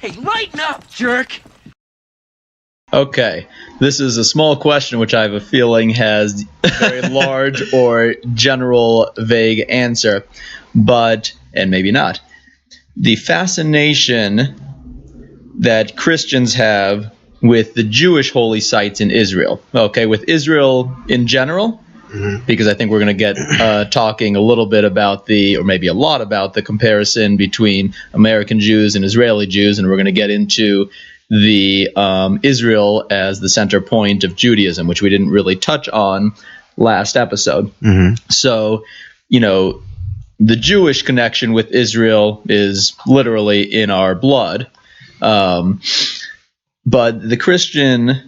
Hey, lighten up, jerk! Okay, this is a small question which I have a feeling has a very large or general vague answer, and maybe not. The fascination that Christians have with the Jewish holy sites in Israel. Okay, with Israel in general, because I think we're going to get talking a little bit about or maybe a lot about the comparison between American Jews and Israeli Jews, and we're going to get into the Israel as the center point of Judaism, which we didn't really touch on last episode. So, the Jewish connection with Israel is literally in our blood. But the Christian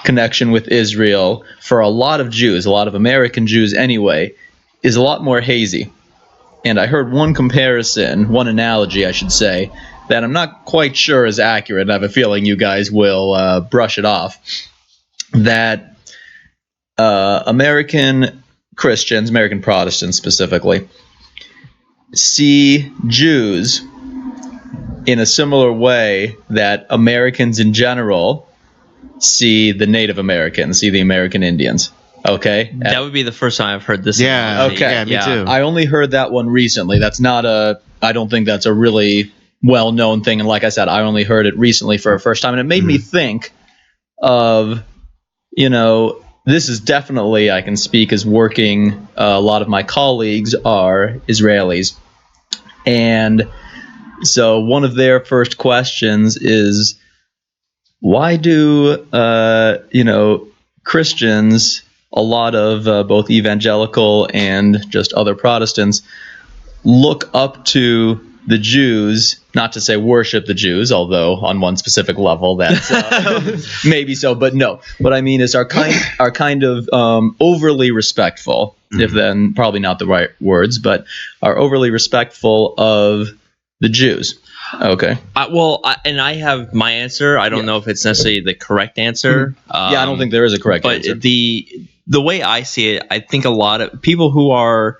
connection with Israel for a lot of Jews, a lot of American Jews anyway, is a lot more hazy. And I heard one analogy, I should say, that I'm not quite sure is accurate. I have a feeling you guys will brush it off. That American Christians, American Protestants specifically, see Jews in a similar way that Americans in general see the Native Americans, see the American Indians. Okay? That would be the first time I've heard this. Yeah, okay. Yeah, me too. I only heard that one recently. I don't think that's a really well-known thing. And like I said, I only heard it recently for the first time. And it made me think of, this is definitely, I can speak as working, a lot of my colleagues are Israelis. And so one of their first questions is, why do, Christians, a lot of both evangelical and just other Protestants, look up to the Jews, not to say worship the Jews, although on one specific level that's maybe so, but no. What I mean is are kind of overly respectful, if then probably not the right words, but are overly respectful of the Jews. Okay. And I have my answer. I don't know if it's necessarily the correct answer. I don't think there is a correct answer. But the way I see it, I think a lot of people who are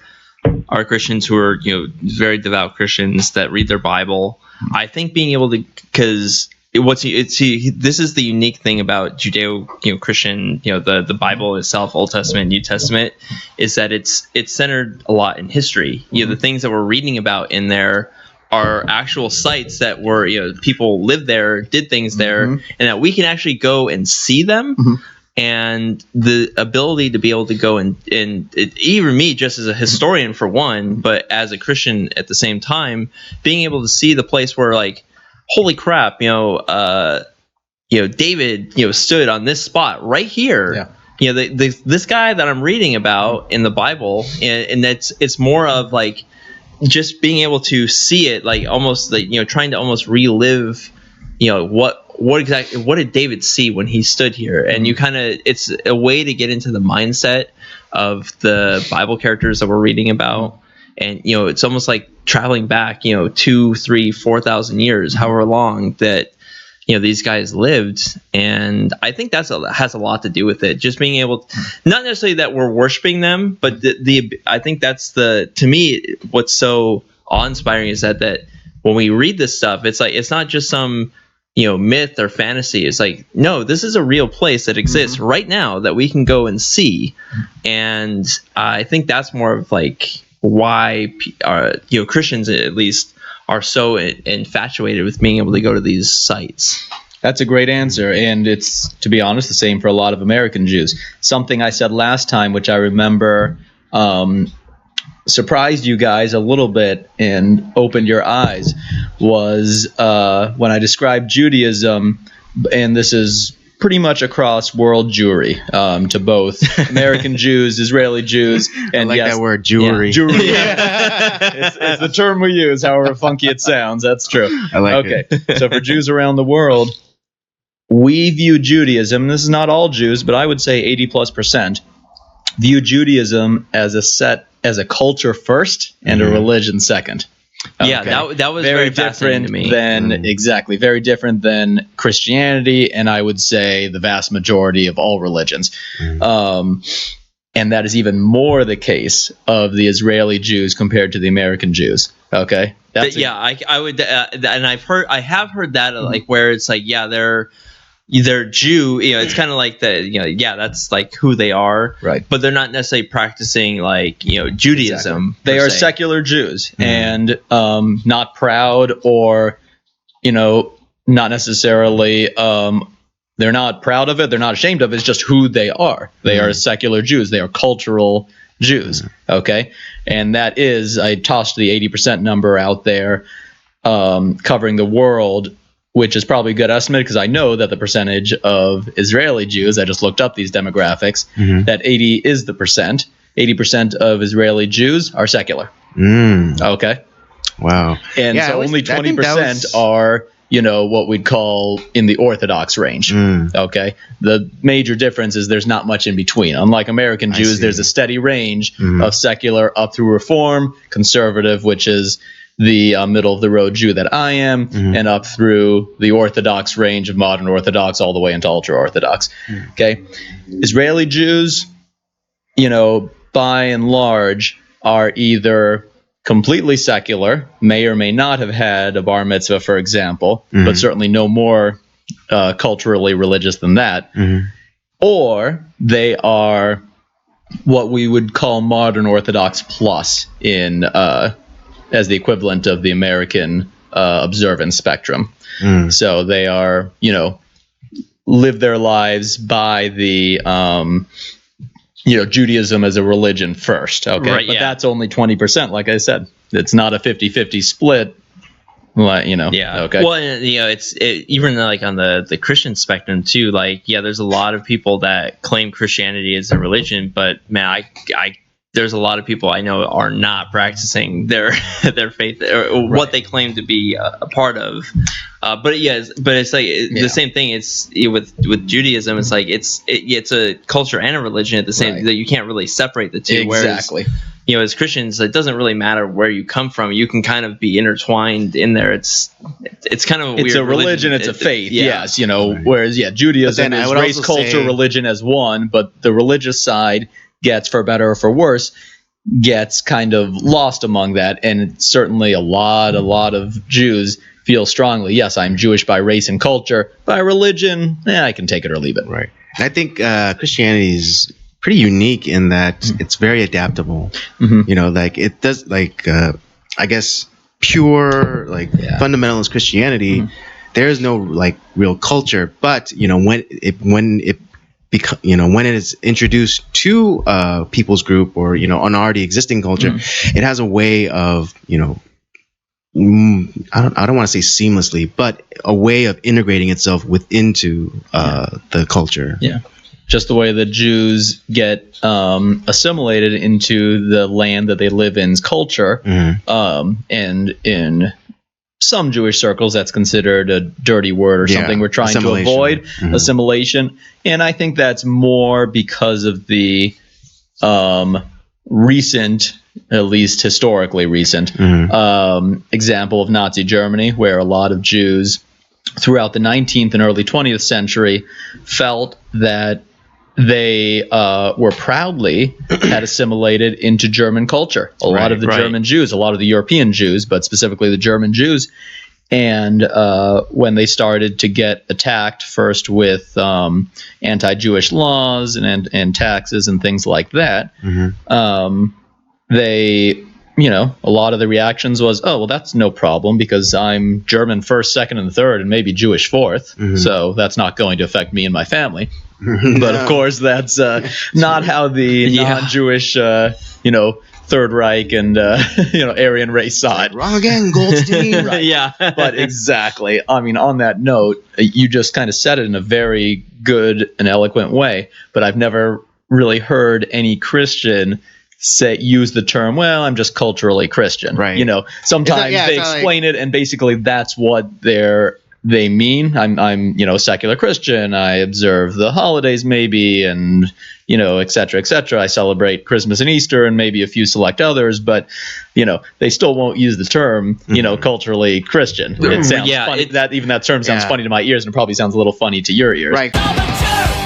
Christians, who are very devout Christians that read their Bible, I think being able to, because this is the unique thing about judeo-christian, the Bible itself, Old Testament, New Testament, is that it's centered a lot in history. The things that we're reading about in there are actual sites that were, people lived there, did things there, and that we can actually go and see them. And the ability to be able to go and even me, just as a historian for one, but as a Christian at the same time, being able to see the place where, like, holy crap, David, stood on this spot right here. Yeah. This guy that I'm reading about in the Bible, and it's more of like just being able to see it, like almost like trying to almost relive, what did David see when he stood here? And it's a way to get into the mindset of the Bible characters that we're reading about. And, it's almost like traveling back, 2,000, 3,000, 4,000 years, however long that, these guys lived. And I think has a lot to do with it. Just being able to, not necessarily that we're worshiping them, but I think that's to me, what's so awe-inspiring is that when we read this stuff, it's like, it's not just some, myth or fantasy. It's like, no, this is a real place that exists right now that we can go and see. And I think that's more of like why Christians at least are so infatuated with being able to go to these sites. That's a great answer, and it's, to be honest, the same for a lot of American Jews. Something I said last time, which I remember surprised you guys a little bit and opened your eyes, was when I described Judaism, and this is pretty much across world Jewry, to both American Jews, Israeli Jews, and I like that word, Jewry. Yeah, Jewry. Yeah. It's the term we use, however funky it sounds. That's true. I like it. So for Jews around the world, we view Judaism, and this is not all Jews, but I would say 80+%, view Judaism as a culture first and a religion second. Yeah, that was very different to me. Exactly, very different than Christianity, and I would say the vast majority of all religions. And that is even more the case of the Israeli Jews compared to the American Jews. Okay. But yeah, I would, and I have heard that like where it's like, yeah, they're Jew, it's kind of like yeah, that's like who they are, right? But they're not necessarily practicing like Judaism. Exactly. They are secular Jews and not proud or not necessarily. They're not proud of it. They're not ashamed of it. It's just who they are. They are secular Jews. They are cultural Jews. Okay, and that is, I tossed the 80% number out there, covering the world, which is probably a good estimate because I know that the percentage of Israeli Jews, I just looked up these demographics, that 80 is the percent. 80% of Israeli Jews are secular. Okay. Wow. And so only 20% are, what we'd call in the Orthodox range. Okay. The major difference is there's not much in between. Unlike American Jews, there's a steady range of secular up through Reform, conservative, which is the middle of the road Jew that I am, and up through the Orthodox range of modern Orthodox all the way into ultra Orthodox. Okay. Israeli Jews, by and large, are either completely secular, may or may not have had a bar mitzvah, for example, but certainly no more culturally religious than that, or they are what we would call modern Orthodox plus in as the equivalent of the American observance spectrum. So they are, live their lives by the Judaism as a religion first. Okay. Right, but that's only 20%. Like I said, it's not a 50-50 split. Well, Yeah. Okay. Well, it's even like on the Christian spectrum too. Like, yeah, there's a lot of people that claim Christianity as a religion, but man, there's a lot of people I know are not practicing their faith or what they claim to be a part of. But it's like the same thing. It's with Judaism. It's like it's a culture and a religion at the same. That you can't really separate the two. Exactly. Whereas, as Christians, it doesn't really matter where you come from. You can kind of be intertwined in there. It's kind of a weird. It's a religion. It's a faith. Yes. Whereas Judaism is race, culture, religion as one, but the religious side gets, for better or for worse, gets kind of lost among that, and certainly a lot of Jews feel strongly, yes, I'm Jewish by race and culture. By religion, I can take it or leave it. Right. And I think Christianity is pretty unique in that it's very adaptable. Like it does, like I guess pure fundamentalist Christianity. There is no like real culture, but when it is introduced to people's group or an already existing culture, it has a way of I don't want to say seamlessly, but a way of integrating itself into the culture. Yeah, just the way the Jews get assimilated into the land that they live in's culture, and in some Jewish circles, that's considered a dirty word or something we're trying to avoid, assimilation. And I think that's more because of the recent, at least historically recent, example of Nazi Germany, where a lot of Jews throughout the 19th and early 20th century felt that they were proudly had assimilated into German culture. A lot of the German Jews, a lot of the European Jews, but specifically the German Jews. And when they started to get attacked first with anti-Jewish laws and taxes and things like that, they, a lot of the reactions was, oh, well, that's no problem because I'm German first, second, and third, and maybe Jewish fourth. So that's not going to affect me and my family. But of course, that's not how the non-Jewish, Third Reich and Aryan race saw it. Wrong again, Goldstein. But exactly. I mean, on that note, you just kind of said it in a very good and eloquent way. But I've never really heard any Christian use the term, well, I'm just culturally Christian. Right. Sometimes they explain it, and basically that's what they mean. I'm secular Christian. I observe the holidays maybe, and et cetera, et cetera. I celebrate Christmas and Easter and maybe a few select others, but they still won't use the term culturally Christian. It sounds funny. That term sounds funny to my ears, and it probably sounds a little funny to your ears. Right.